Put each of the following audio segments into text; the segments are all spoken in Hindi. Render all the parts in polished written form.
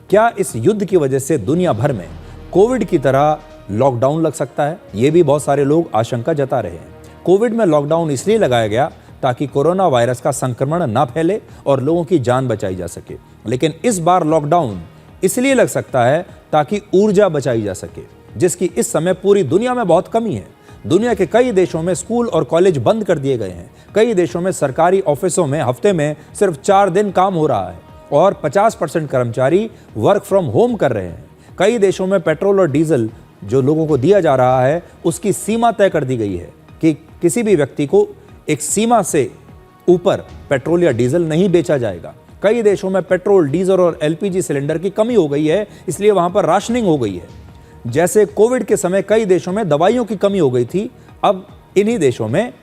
क्या इस युद्ध की वजह से दुनिया भर में कोविड की तरह लॉकडाउन लग सकता है? ये भी बहुत सारे लोग आशंका जता रहे हैं। कोविड में लॉकडाउन इसलिए लगाया गया ताकि कोरोना वायरस का संक्रमण ना फैले और लोगों की जान बचाई जा सके। लेकिन इस बार लॉकडाउन इसलिए लग सकता है ताकि ऊर्जा बचाई जा सके, जिसकी इस समय पूरी दुनिया में बहुत कमी है। दुनिया के कई देशों में स्कूल और कॉलेज बंद कर दिए गए हैं। कई देशों में सरकारी ऑफिसों में हफ्ते में सिर्फ 4 दिन काम हो रहा है और 50% कर्मचारी वर्क फ्रॉम होम कर रहे हैं। कई देशों में पेट्रोल और डीजल जो लोगों को दिया जा रहा है उसकी सीमा तय कर दी गई है कि किसी भी व्यक्ति को एक सीमा से ऊपर पेट्रोल या डीजल नहीं बेचा जाएगा। कई देशों में पेट्रोल, डीजल और एलपीजी सिलेंडर की कमी हो गई है, इसलिए वहां पर राशनिंग हो गई है। जैसे कोविड के समय कई देशों में दवाइयों की कमी हो गई थी, अब इन्हीं देशों में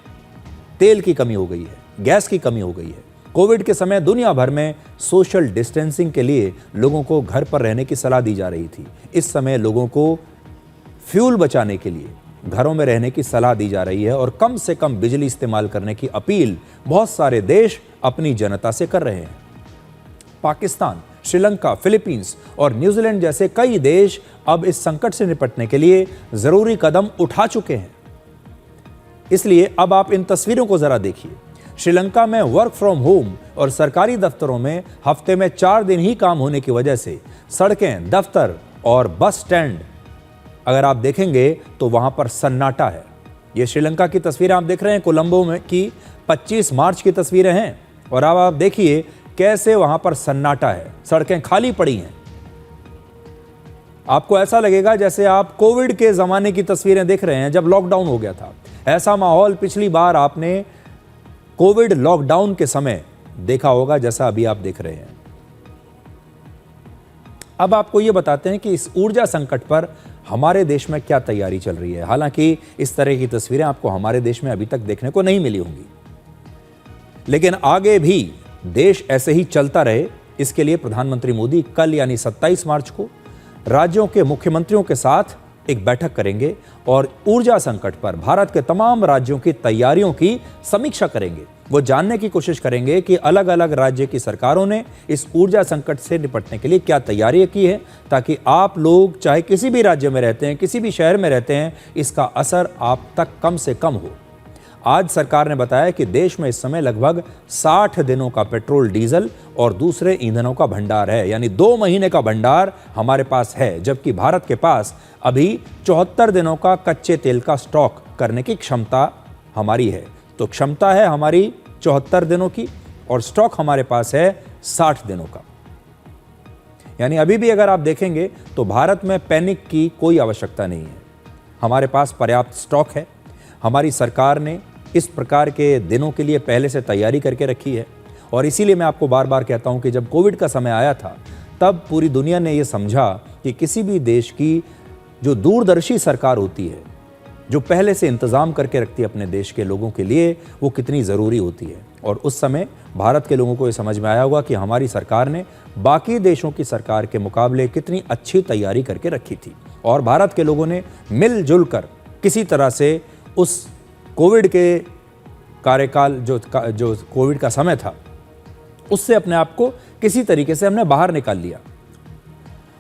तेल की कमी हो गई है, गैस की कमी हो गई है। कोविड के समय दुनिया भर में सोशल डिस्टेंसिंग के लिए लोगों को घर पर रहने की सलाह दी जा रही थी। इस समय लोगों को फ्यूल बचाने के लिए घरों में रहने की सलाह दी जा रही है और कम से कम बिजली इस्तेमाल करने की अपील बहुत सारे देश अपनी जनता से कर रहे हैं। पाकिस्तान, श्रीलंका, फिलीपींस और न्यूजीलैंड जैसे कई देश अब इस संकट से निपटने के लिए जरूरी कदम उठा चुके हैं। इसलिए अब आप इन तस्वीरों को जरा देखिए। श्रीलंका में वर्क फ्रॉम होम और सरकारी दफ्तरों में हफ्ते में 4 दिन ही काम होने की वजह से सड़कें, दफ्तर और बस स्टैंड अगर आप देखेंगे तो वहां पर सन्नाटा है। ये श्रीलंका की तस्वीरें आप देख रहे हैं, कोलंबो में की 25 मार्च की तस्वीरें हैं और अब आप देखिए कैसे वहां पर सन्नाटा है, सड़कें खाली पड़ी हैं। आपको ऐसा लगेगा जैसे आप कोविड के जमाने की तस्वीरें देख रहे हैं जब लॉकडाउन हो गया था। ऐसा माहौल पिछली बार आपने कोविड लॉकडाउन के समय देखा होगा जैसा अभी आप देख रहे हैं। अब आपको यह बताते हैं कि इस ऊर्जा संकट पर हमारे देश में क्या तैयारी चल रही है। हालांकि इस तरह की तस्वीरें आपको हमारे देश में अभी तक देखने को नहीं मिली होंगी, लेकिन आगे भी देश ऐसे ही चलता रहे, इसके लिए प्रधानमंत्री मोदी कल यानी 27 मार्च को राज्यों के मुख्यमंत्रियों के साथ एक बैठक करेंगे और ऊर्जा संकट पर भारत के तमाम राज्यों की तैयारियों की समीक्षा करेंगे। वो जानने की कोशिश करेंगे कि अलग अलग राज्य की सरकारों ने इस ऊर्जा संकट से निपटने के लिए क्या तैयारियां की है, ताकि आप लोग चाहे किसी भी राज्य में रहते हैं, किसी भी शहर में रहते हैं, इसका असर आप तक कम से कम हो। आज सरकार ने बताया कि देश में इस समय लगभग 60 दिनों का पेट्रोल, डीजल और दूसरे ईंधनों का भंडार है, यानी 2 महीने का भंडार हमारे पास है, जबकि भारत के पास अभी 74 दिनों का कच्चे तेल का स्टॉक करने की क्षमता हमारी है। तो क्षमता है हमारी 74 दिनों की और स्टॉक हमारे पास है 60 दिनों का। यानी अभी भी अगर आप देखेंगे तो भारत में पैनिक की कोई आवश्यकता नहीं है। हमारे पास पर्याप्त स्टॉक है। हमारी सरकार ने इस प्रकार के दिनों के लिए पहले से तैयारी करके रखी है और इसीलिए मैं आपको बार बार कहता हूं कि जब कोविड का समय आया था तब पूरी दुनिया ने यह समझा कि किसी भी देश की जो दूरदर्शी सरकार होती है, जो पहले से इंतज़ाम करके रखती है अपने देश के लोगों के लिए, वो कितनी ज़रूरी होती है। और उस समय भारत के लोगों को ये समझ में आया होगा कि हमारी सरकार ने बाकी देशों की सरकार के मुकाबले कितनी अच्छी तैयारी करके रखी थी और भारत के लोगों ने मिलजुल कर किसी तरह से उस कोविड के कार्यकाल जो कोविड का समय था उससे अपने आप को किसी तरीके से हमने बाहर निकाल लिया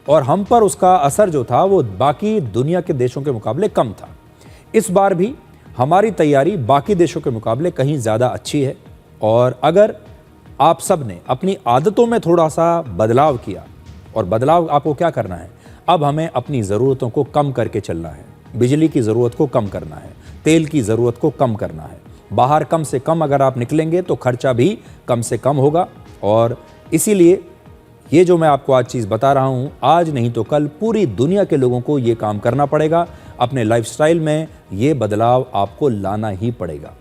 और हम पर उसका असर जो था वो बाकी दुनिया के देशों के मुकाबले कम था। इस बार भी हमारी तैयारी बाकी देशों के मुकाबले कहीं ज़्यादा अच्छी है और अगर आप सब ने अपनी आदतों में थोड़ा सा बदलाव किया, और बदलाव आपको क्या करना है, अब हमें अपनी ज़रूरतों को कम करके चलना है। बिजली की ज़रूरत को कम करना है, तेल की ज़रूरत को कम करना है, बाहर कम से कम अगर आप निकलेंगे तो खर्चा भी कम से कम होगा। और इसीलिए ये जो मैं आपको आज चीज़ बता रहा हूँ, आज नहीं तो कल पूरी दुनिया के लोगों को ये काम करना पड़ेगा। अपने लाइफस्टाइल में ये बदलाव आपको लाना ही पड़ेगा।